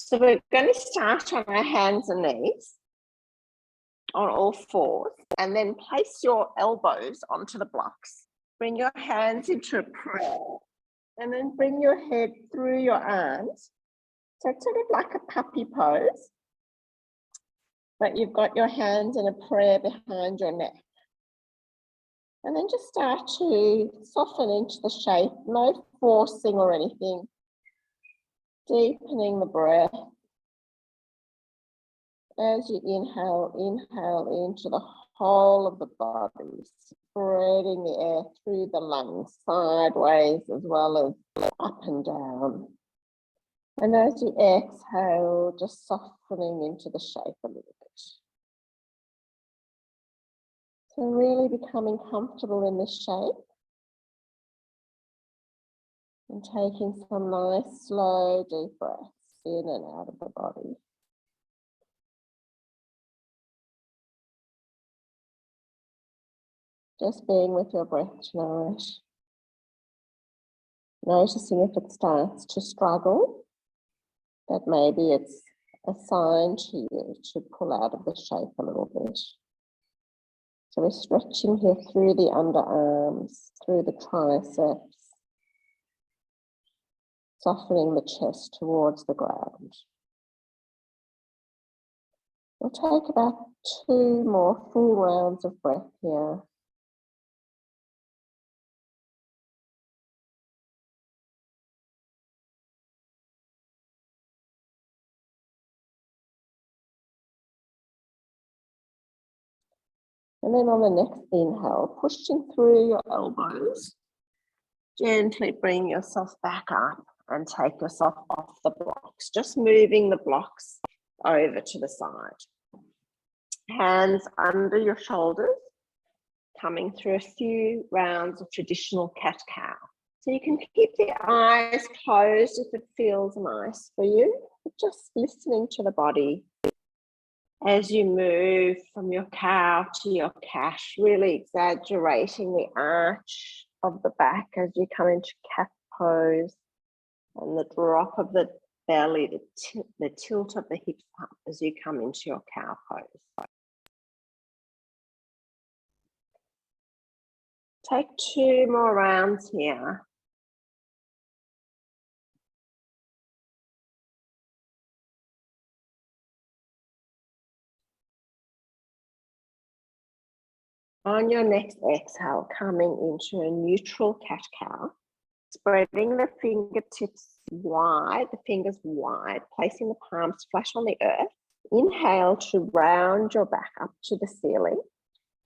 So we're going to start on our hands and knees on all fours, and then place your elbows onto the blocks. Bring your hands into a prayer, and then bring your head through your arms. So it's sort of like a puppy pose, but you've got your hands in a prayer behind your neck. And then just start to soften into the shape, no forcing or anything. Deepening the breath. As you inhale, inhale into the whole of the body, spreading the air through the lungs, sideways as well as up and down. And as you exhale, just softening into the shape a little bit. So really becoming comfortable in this shape. And taking some nice, slow, deep breaths in and out of the body. Just being with your breath tonight. Noticing if it starts to struggle, that maybe it's a sign to you to pull out of the shape a little bit. So we're stretching here through the underarms, through the triceps, softening the chest towards the ground. We'll take about 2 more full rounds of breath here. And then on the next inhale, pushing through your elbows, gently bring yourself back up and take yourself off the blocks, just moving the blocks over to the side. Hands under your shoulders, coming through a few rounds of traditional cat-cow. So you can keep the eyes closed if it feels nice for you, but just listening to the body as you move from your cow to your cat, really exaggerating the arch of the back as you come into cat pose, and the drop of the belly, the tilt of the hips up as you come into your cow pose. Take 2 more rounds here. On your next exhale, coming into a neutral cat-cow, spreading the fingertips wide, the fingers wide, placing the palms flat on the earth. Inhale to round your back up to the ceiling,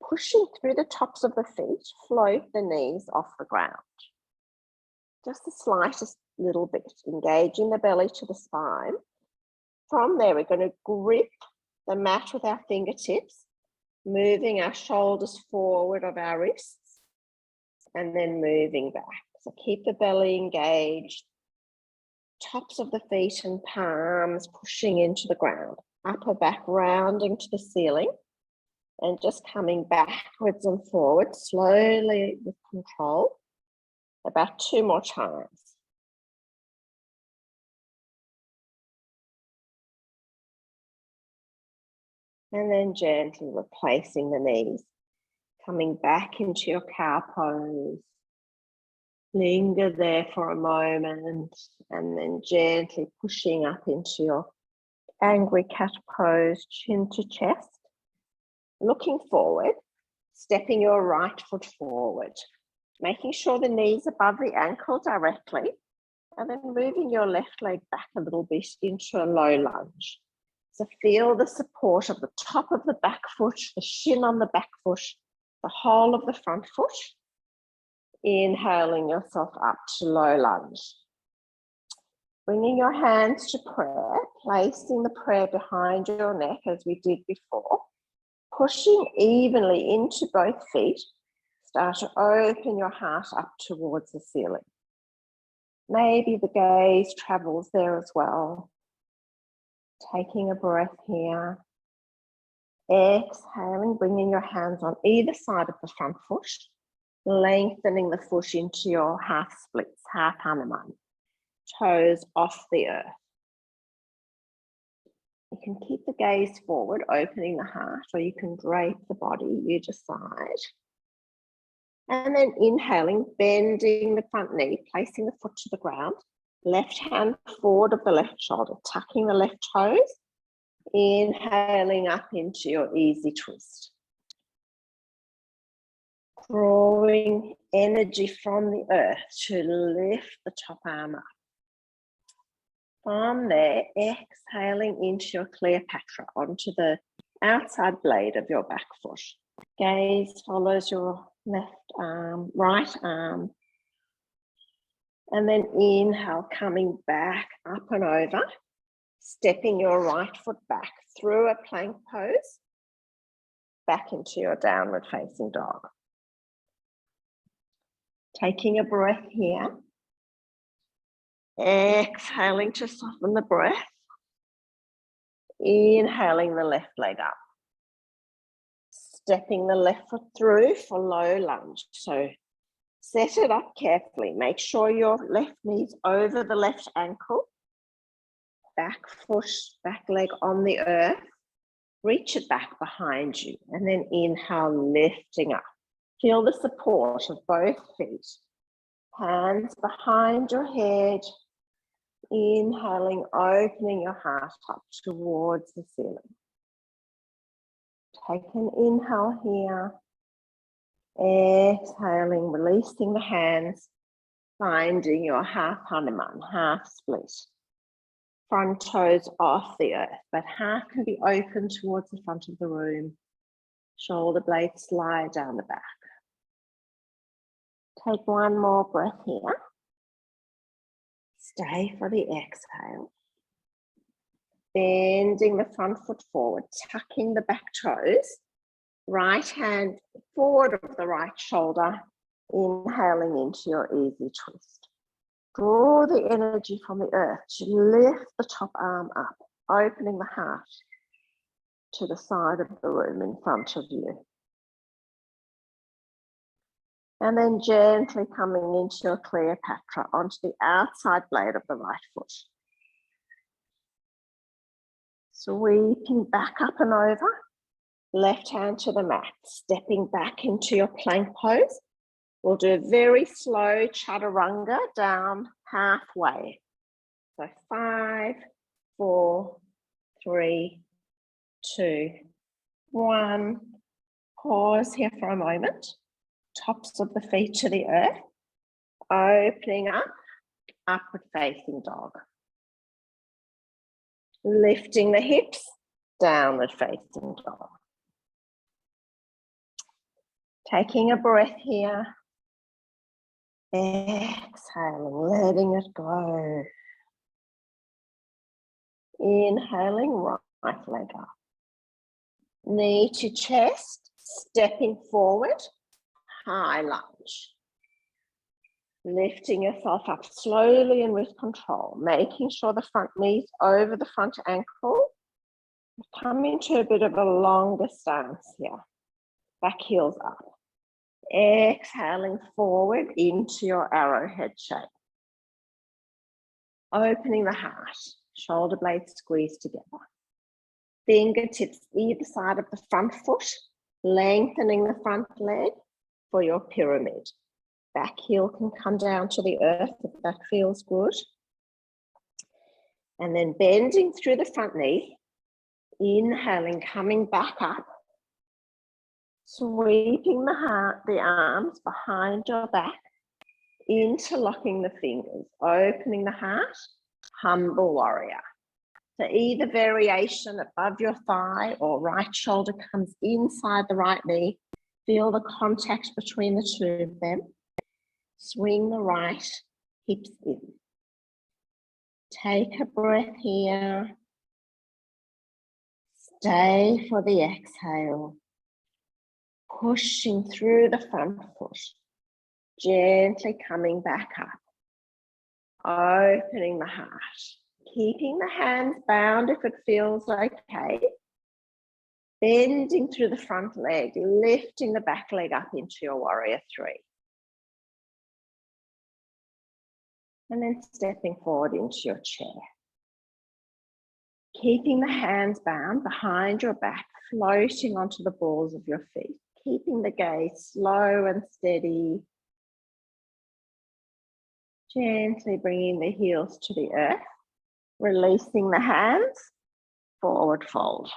pushing through the tops of the feet, float the knees off the ground. Just the slightest little bit, engaging the belly to the spine. From there, we're going to grip the mat with our fingertips, moving our shoulders forward of our wrists, and then moving back. So keep the belly engaged, tops of the feet and palms pushing into the ground, upper back rounding to the ceiling, and just coming backwards and forward slowly with control, about 2 more times. And then gently replacing the knees, coming back into your cow pose. Linger there for a moment, and then gently pushing up into your angry cat pose, chin to chest. Looking forward, stepping your right foot forward, making sure the knees above the ankle directly, and then moving your left leg back a little bit into a low lunge. So feel the support of the top of the back foot, the shin on the back foot, the whole of the front foot. Inhaling yourself up to low lunge. Bringing your hands to prayer, placing the prayer behind your neck as we did before. Pushing evenly into both feet. Start to open your heart up towards the ceiling. Maybe the gaze travels there as well. Taking a breath here. Exhaling, bringing your hands on either side of the front foot. Lengthening the foot into your half splits, half Hanuman. Toes off the earth. You can keep the gaze forward, opening the heart, or you can drape the body, you decide. And then inhaling, bending the front knee, placing the foot to the ground, left hand forward of the left shoulder, tucking the left toes, inhaling up into your easy twist. Drawing energy from the earth to lift the top arm up. From there, exhaling into your Cleopatra onto the outside blade of your back foot. Gaze follows your left arm, right arm. And then inhale, coming back up and over, stepping your right foot back through a plank pose, back into your downward facing dog. Taking a breath here. Exhaling to soften the breath. Inhaling the left leg up. Stepping the left foot through for low lunge. So set it up carefully. Make sure your left knee's over the left ankle. Back foot, back leg on the earth. Reach it back behind you. And then inhale, lifting up. Feel the support of both feet. Hands behind your head. Inhaling, opening your heart up towards the ceiling. Take an inhale here. Exhaling, releasing the hands. Finding your half hanuman, half split. Front toes off the earth, but half can be open towards the front of the room. Shoulder blades slide down the back. Take one more breath here. Stay for the exhale. Bending the front foot forward, tucking the back toes. Right hand forward of the right shoulder. Inhaling into your easy twist. Draw the energy from the earth to lift the top arm up, opening the heart to the side of the room in front of you. And then gently coming into your Cleopatra onto the outside blade of the right foot. Sweeping back up and over, left hand to the mat, stepping back into your plank pose. We'll do a very slow chaturanga down halfway. So 5, 4, 3, 2, 1. Pause here for a moment. Tops of the feet to the earth. Opening up, upward facing dog. Lifting the hips, downward facing dog. Taking a breath here. Exhaling, letting it go. Inhaling, right leg up. Knee to chest, stepping forward, high lunge. Lifting yourself up slowly and with control, making sure the front knee's over the front ankle. Come into a bit of a longer stance here. Back heels up. Exhaling forward into your arrowhead shape. Opening the heart, shoulder blades squeeze together. Fingertips either side of the front foot, lengthening the front leg for your pyramid. Back heel can come down to the earth if that feels good. And then bending through the front knee, inhaling, coming back up. Sweeping the arms behind your back, interlocking the fingers, opening the heart, humble warrior. So either variation above your thigh or right shoulder comes inside the right knee. Feel the contact between the two of them. Swing the right hips in. Take a breath here. Stay for the exhale. Pushing through the front foot, gently coming back up, opening the heart, keeping the hands bound if it feels okay, bending through the front leg, lifting the back leg up into your warrior 3. And then stepping forward into your chair. Keeping the hands bound behind your back, floating onto the balls of your feet, keeping the gaze slow and steady. Gently bringing the heels to the earth, releasing the hands, forward fold.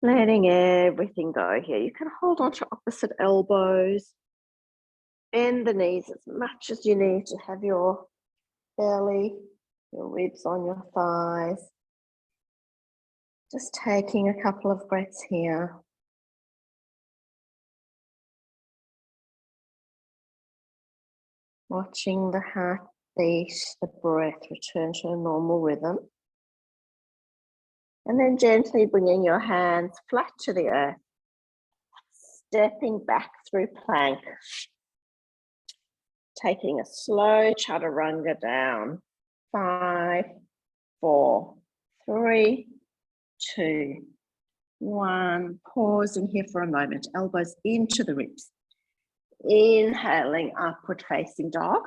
Letting everything go here. You can hold on to opposite elbows. Bend the knees as much as you need to have your belly, your ribs on your thighs. Just taking a couple of breaths here. Watching the heartbeat, the breath return to a normal rhythm. And then gently bringing your hands flat to the earth. Stepping back through plank. Taking a slow chaturanga down. 5, 4, 3, 2, 1. Pausing here for a moment. Elbows into the ribs. Inhaling, upward facing dog.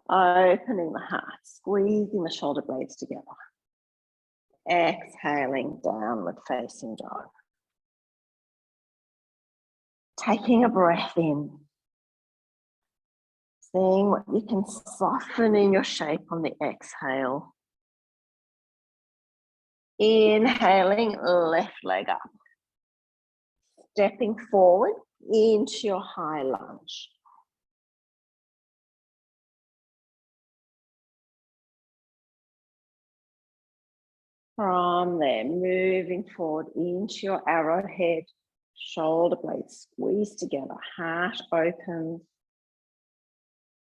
Opening the heart, squeezing the shoulder blades together. Exhaling, downward facing dog. Taking a breath in. Seeing what you can soften in your shape on the exhale. Inhaling, left leg up. Stepping forward into your high lunge. From there, moving forward into your arrowhead, shoulder blades squeeze together, heart opens.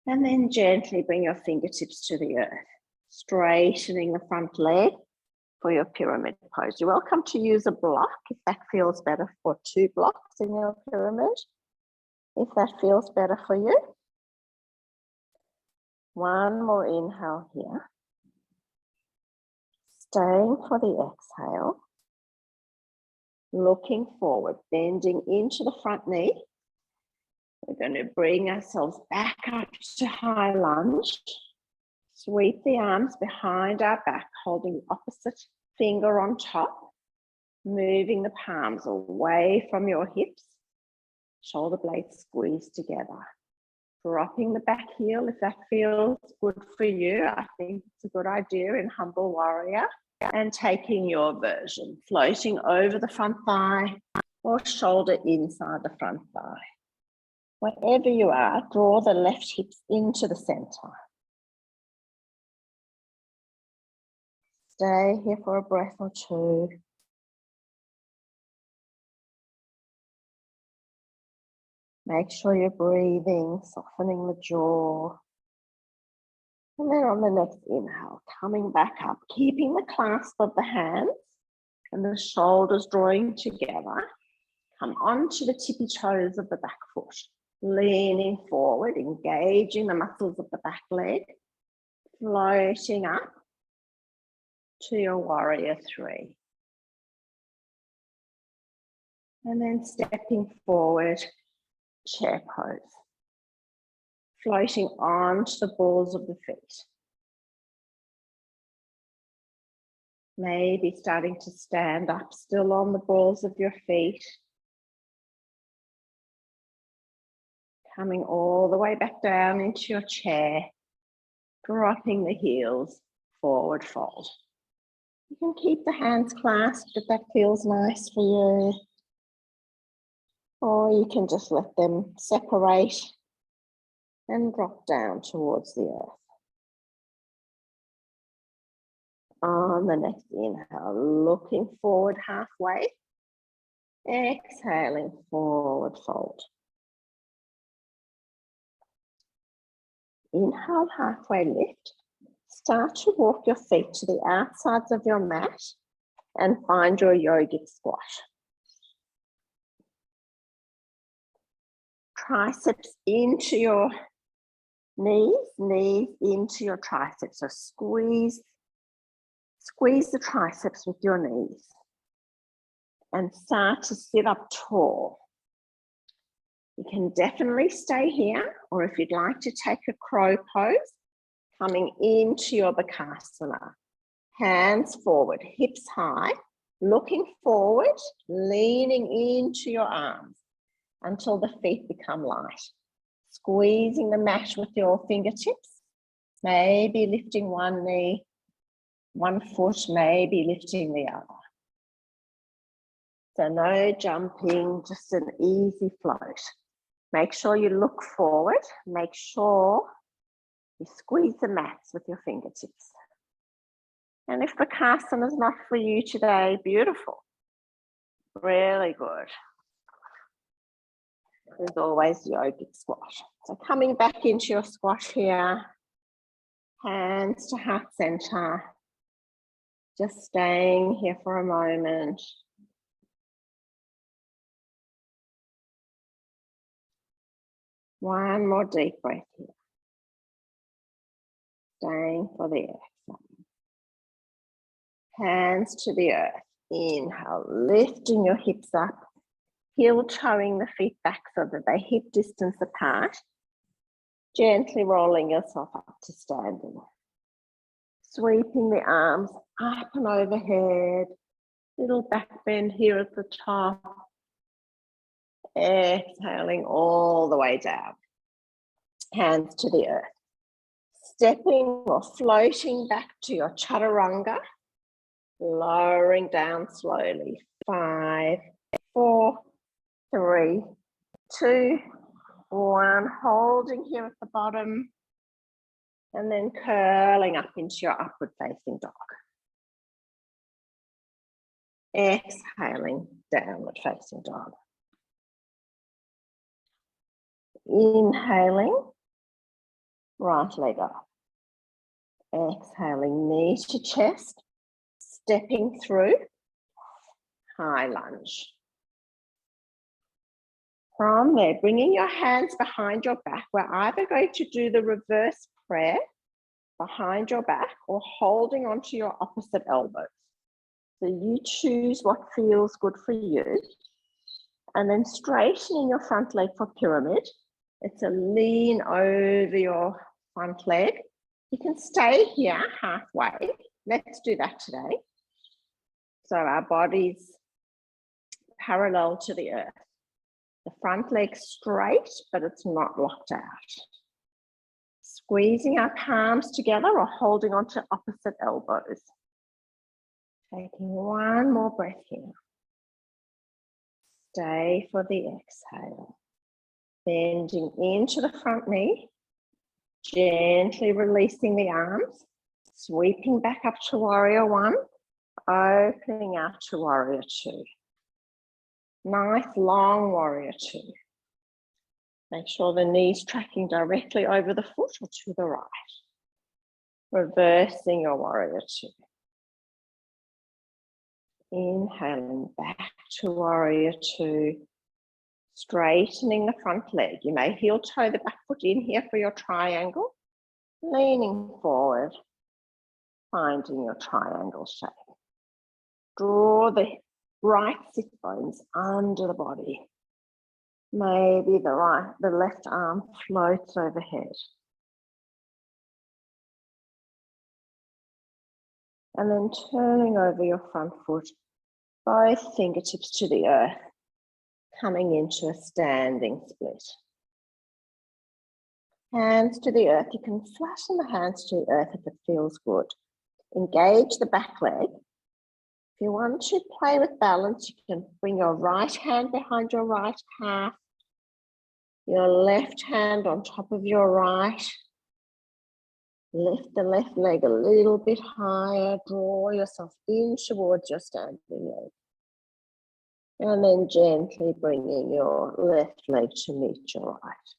And then gently bring your fingertips to the earth, straightening the front leg for your pyramid pose. You're welcome to use a block if that feels better, for 2 blocks in your pyramid, if that feels better for you. One more inhale here. Staying for the exhale. Looking forward, bending into the front knee. We're going to bring ourselves back up to high lunge. Sweep the arms behind our back, holding the opposite finger on top. Moving the palms away from your hips. Shoulder blades squeeze together. Dropping the back heel if that feels good for you. I think it's a good idea in Humble Warrior. And taking your version, floating over the front thigh or shoulder inside the front thigh. Wherever you are, draw the left hips into the center. Stay here for a breath or 2. Make sure you're breathing, softening the jaw. And then on the next inhale, coming back up, keeping the clasp of the hands and the shoulders drawing together. Come onto the tippy toes of the back foot, leaning forward, engaging the muscles of the back leg, floating up to your warrior 3. And then stepping forward, chair pose. Floating onto the balls of the feet. Maybe starting to stand up still on the balls of your feet. Coming all the way back down into your chair. Dropping the heels, forward fold. You can keep the hands clasped if that feels nice for you. Or you can just let them separate and drop down towards the earth. On the next inhale, looking forward halfway. Exhaling, forward fold. Inhale, halfway lift. Start to walk your feet to the outsides of your mat and find your yogic squat. Triceps into your knees, knees into your triceps. So squeeze the triceps with your knees and start to sit up tall. You can definitely stay here, or if you'd like to take a crow pose, Coming into your Bakasana. Hands forward, hips high, looking forward, leaning into your arms until the feet become light. Squeezing the mat with your fingertips, maybe lifting one knee, one foot, maybe lifting the other. So no jumping, just an easy float. Make sure you look forward. Make sure you squeeze the mats with your fingertips. And if Bakasana is not for you today, beautiful. Really good. There's always yogic squat. So coming back into your squat here, hands to heart center. Just staying here for a moment. One more deep breath here. Staying for the exhale. Hands to the earth. Inhale, lifting your hips up. Heel toeing the feet back so that they hip distance apart. Gently rolling yourself up to standing. Sweeping the arms up and overhead. Little back bend here at the top. Exhaling all the way down. Hands to the earth. Stepping or floating back to your chaturanga. Lowering down slowly. 5, 4, 3, 2, 1. Holding here at the bottom. And then curling up into your upward facing dog. Exhaling, downward facing dog. Inhaling, right leg up. Exhaling, knee to chest. Stepping through, high lunge. From there, bringing your hands behind your back. We're either going to do the reverse prayer behind your back or holding onto your opposite elbows. So you choose what feels good for you. And then straightening your front leg for pyramid. It's a lean over your front leg. You can stay here halfway. Let's do that today. So our body's parallel to the earth. The front leg straight, but it's not locked out. Squeezing our palms together or holding onto opposite elbows. Taking one more breath here. Stay for the exhale. Bending into the front knee. Gently releasing the arms. Sweeping back up to warrior one. Opening out to warrior two. Nice long warrior two. Make sure the knee's tracking directly over the foot or to the right. Reversing your warrior two. Inhaling back to warrior two. Straightening the front leg. You may heel toe the back foot in here for your triangle. Leaning forward. Finding your triangle shape. Draw the right sit bones under the body. Maybe the left arm floats overhead. And then turning over your front foot, both fingertips to the earth, coming into a standing split. Hands to the earth. You can flatten the hands to the earth if it feels good. Engage the back leg. If you want to play with balance, you can bring your right hand behind your right calf, your left hand on top of your right. Lift the left leg a little bit higher. Draw yourself in towards your standing leg. And then gently bringing your left leg to meet your right.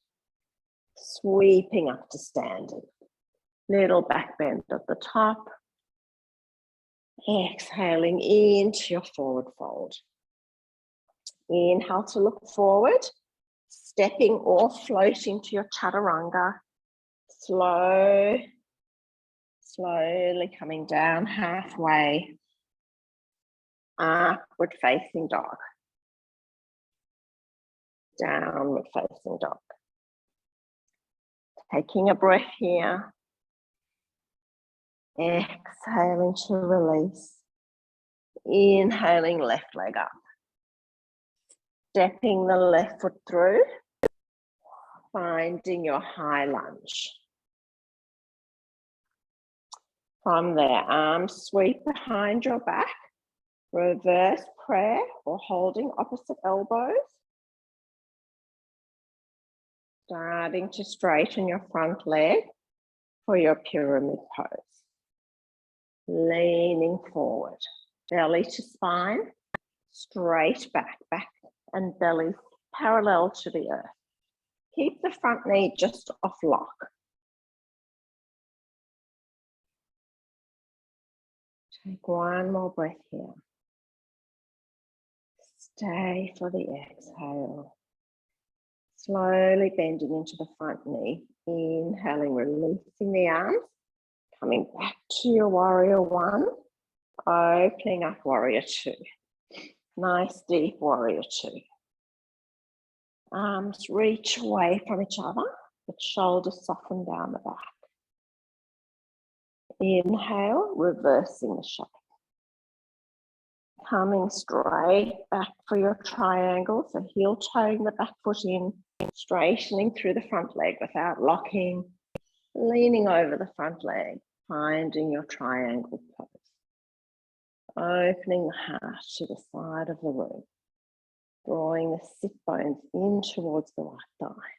Sweeping up to standing. Little back bend at the top. Exhaling into your forward fold. Inhale to look forward. Stepping or floating to your chaturanga. Slowly coming down halfway. Upward facing dog. Downward facing dog. Taking a breath here. Exhaling to release. Inhaling, left leg up. Stepping the left foot through. Finding your high lunge. From there, arms sweep behind your back. Reverse prayer or holding opposite elbows. Starting to straighten your front leg for your pyramid pose. Leaning forward, belly to spine, straight back, back and belly parallel to the earth. Keep the front knee just off lock. Take one more breath here. Stay for the exhale. Slowly bending into the front knee. Inhaling, releasing the arms. Coming back to your warrior one. Opening up warrior two. Nice deep warrior two. Arms reach away from each other, but shoulders soften down the back. Inhale, reversing the shape. Coming straight back for your triangle. So heel toeing the back foot in, straightening through the front leg without locking, leaning over the front leg, finding your triangle pose. Opening the heart to the side of the room. Drawing the sit bones in towards the right thigh.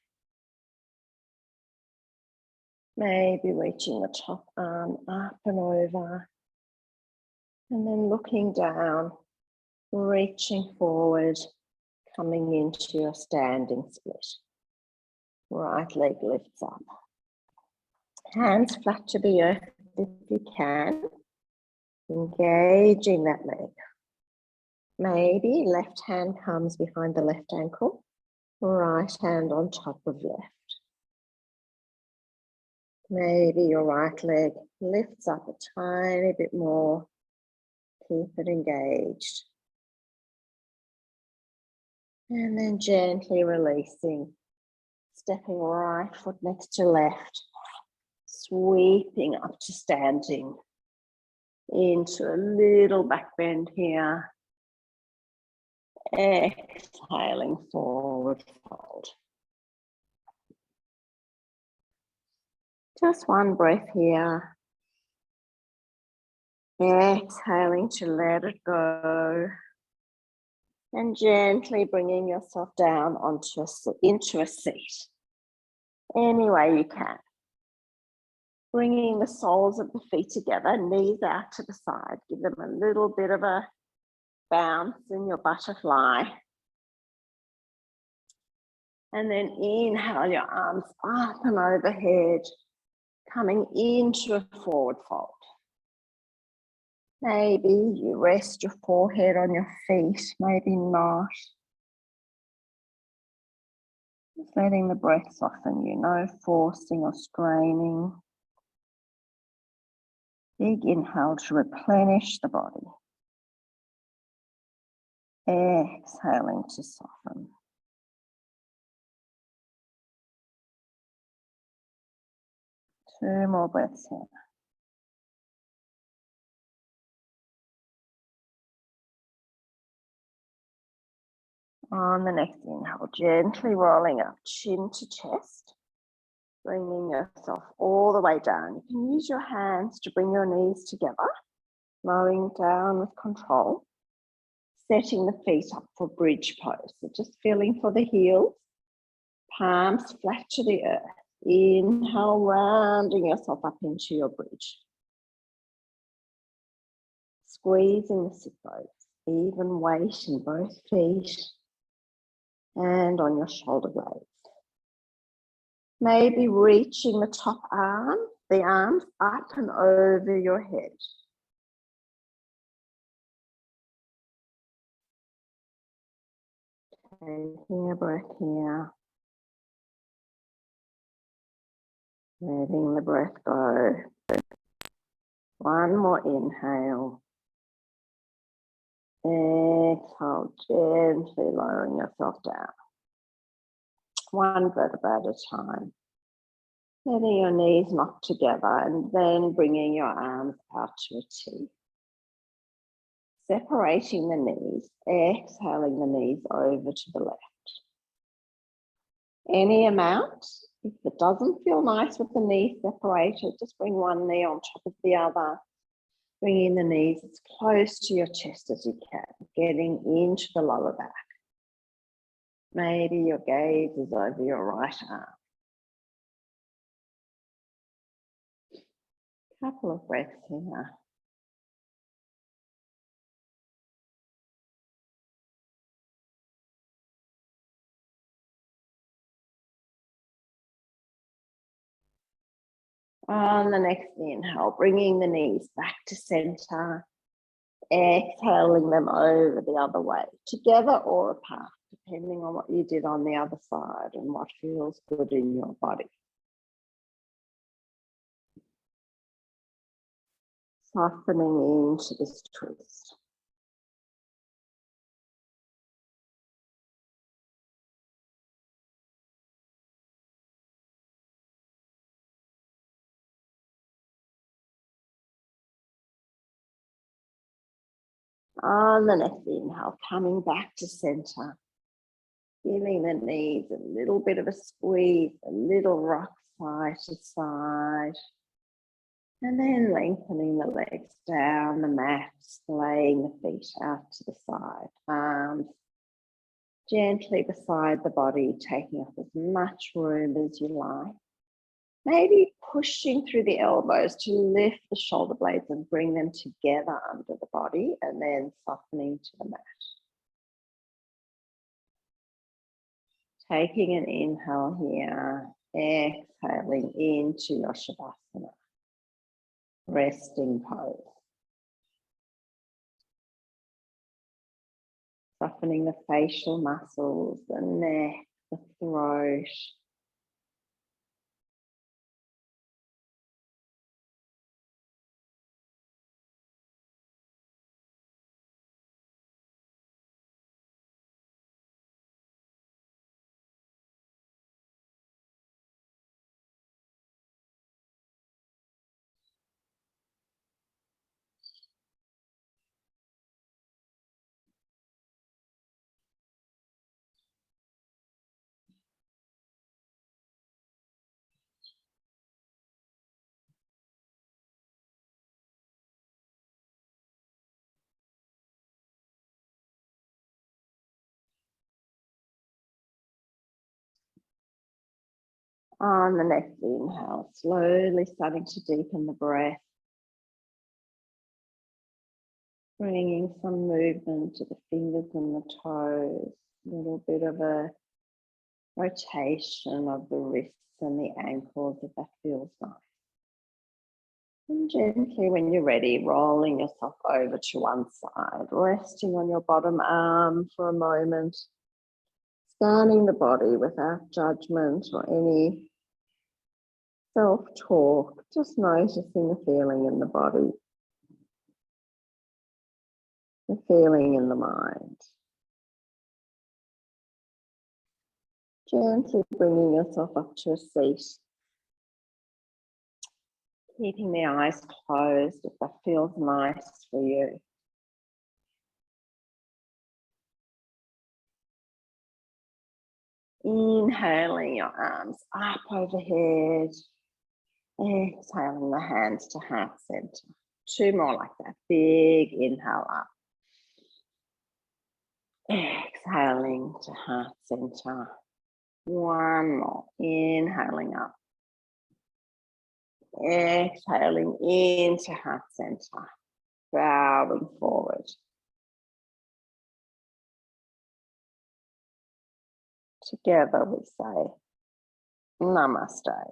Maybe reaching the top arm up and over. And then looking down, reaching forward, coming into your standing split. Right leg lifts up. Hands flat to the earth if you can. Engaging that leg. Maybe left hand comes behind the left ankle, right hand on top of left. Maybe your right leg lifts up a tiny bit more. Keep it engaged. And then gently releasing, stepping right foot next to left, sweeping up to standing, into a little back bend here. Exhaling, forward fold. Just one breath here. Exhaling to let it go. And gently bringing yourself down into a seat. Any way you can. Bringing the soles of the feet together, knees out to the side. Give them a little bit of a bounce in your butterfly. And then inhale your arms up and overhead, coming into a forward fold. Maybe you rest your forehead on your feet, maybe not. Just letting the breath soften you, no forcing or straining. Big inhale to replenish the body. Exhaling to soften. Two more breaths here. On the next inhale, gently rolling up, chin to chest, bringing yourself all the way down. You can use your hands to bring your knees together, slowing down with control, setting the feet up for bridge pose. So just feeling for the heels, palms flat to the earth. Inhale, rounding yourself up into your bridge. Squeezing the sit bones, even weight in both feet and on your shoulder blades. Maybe reaching the top arm, the arms up and over your head. Taking a breath here. Letting the breath go. One more inhale. Exhale, gently lowering yourself down. One vertebra at a time. Letting your knees knock together and then bringing your arms out to a T. Separating the knees, exhaling the knees over to the left. Any amount. If it doesn't feel nice with the knees separated, just bring one knee on top of the other. Bringing the knees as close to your chest as you can, getting into the lower back. Maybe your gaze is over your right arm. Couple of breaths here. On the next inhale, bringing the knees back to center, exhaling them over the other way, together or apart, depending on what you did on the other side and what feels good in your body. Softening into this twist. On the next inhale, coming back to center, giving the knees a little bit of a squeeze, a little rock side to side, and then lengthening the legs down the mat, laying the feet out to the side, arms gently beside the body, taking up as much room as you like. Maybe pushing through the elbows to lift the shoulder blades and bring them together under the body, and then softening to the mat. Taking an inhale here, exhaling into your Shavasana, resting pose. Softening the facial muscles, the neck, the throat. On the next inhale, slowly starting to deepen the breath. Bringing some movement to the fingers and the toes. A little bit of a rotation of the wrists and the ankles if that feels nice. And gently, when you're ready, rolling yourself over to one side, resting on your bottom arm for a moment. Scanning the body without judgment or any self-talk, just noticing the feeling in the body, the feeling in the mind. Gently bringing yourself up to a seat. Keeping the eyes closed if that feels nice for you. Inhaling your arms up overhead. Exhaling the hands to heart center. Two more like that. Big inhale up. Exhaling to heart center. One more. Inhaling up. Exhaling into heart center. Bowing forward. Together we say, Namaste.